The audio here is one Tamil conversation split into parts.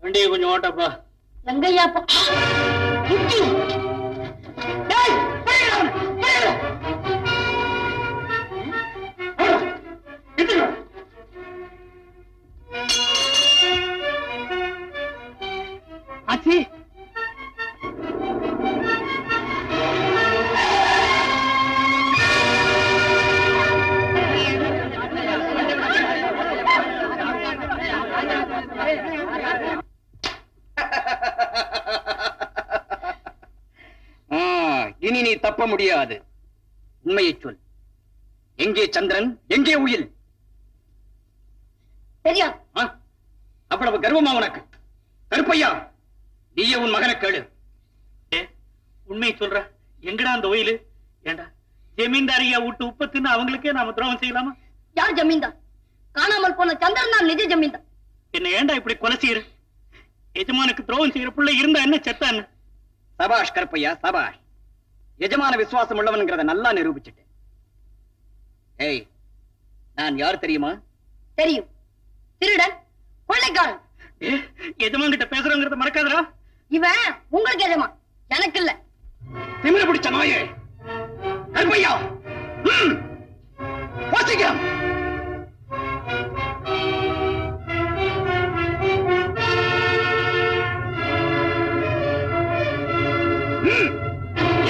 வண்டியை கொஞ்சம் ஓட்டப்பா. எங்கய்யாப்பா ஆச்சி இனி நீ தப்ப முடியாது. உண்மையை சொல். எங்கே சந்திரன், எங்கே உயில்? தெரியாது. அவ்வளவு கர்வமா உனக்கு? கருப்பையா, நீயே உன் மகனை கேளு. உண்மையை சொல்ற. எங்கடா அந்த உயில்? ஏண்டா ஜமீன்தாரியா விட்டு உப்ப தின்னு அவங்களுக்கே நாம துரோகம் செய்யலாமா? யார் ஜமீன்தார்? காணாமல் போன சந்திரன் தான் நிஜ ஜமீன்தார். என்ன ஏண்டா இப்படி கொலை செய்யற? எஜமானுக்கு துரோகம் செய்யற பிள்ளை இருந்தா என்ன செத்தா என்ன? சபாஷ் கருப்பையா, சபாஷ். எஜமான விசுவாசம் உள்ளவன்கிறத நல்லா நிரூபிச்சுட்டேன். ஏய், நான் யார் தெரியுமா? தெரியும். திருடன், கொள்ளைக்காரன். எஜமான் கிட்ட பேசுறோங்கிறத மறக்காதரா? இவன் உங்களுக்கு எஜமான், எனக்கு இல்ல. திமிர பிடிச்ச நாயே கருப்பையா, வாசிக்கம்.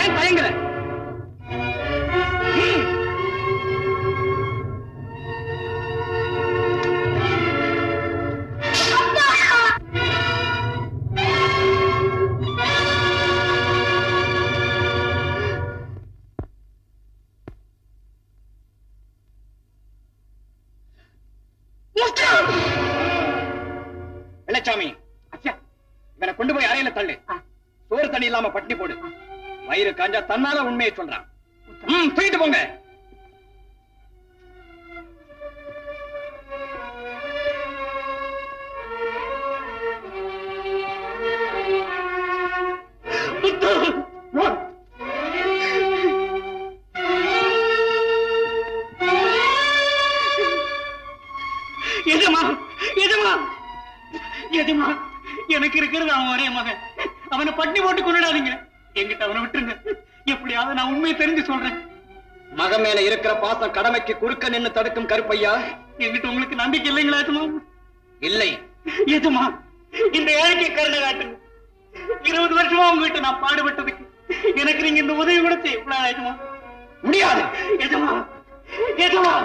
ஏன் தயங்குற? வெள்ளச்சாமி, இவனை கொண்டு போய் அறையில தள்ளு. சோறு தண்ணி இல்லாம பட்டினி போடு. வயிறு காஞ்சா தன்னால உண்மையை சொல்றான். தூக்கிட்டு போங்க. எஜமா, எஜமா, எஜமா, எனக்கு இருக்கிறது அவன் ஒரே மகன். அவனை பட்டினி போட்டு கொண்டாதீங்க. எங்கிட்ட அவனை விட்டுருங்க. எப்படியாவது நான் உண்மையை தெரிஞ்சு சொல்றேன். மகன் மேல இருக்கிற பாசம் கடமைக்கு குறுக்க நின்னு தடுக்கும் கருப்பையா. எங்கிட்ட உங்களுக்கு நம்பிக்கை இல்லைங்களா எஜமா? இல்லை. எஜமா, இந்த ஏழைக்கு கருணை காட்டுங்க. 20 வருஷமா உங்ககிட்ட நான் பாடுபட்டதுக்கு எனக்கு நீங்க இந்த உதவி கூட செய்ய எஜமா. முடியாது. எஜமா, எஜமா.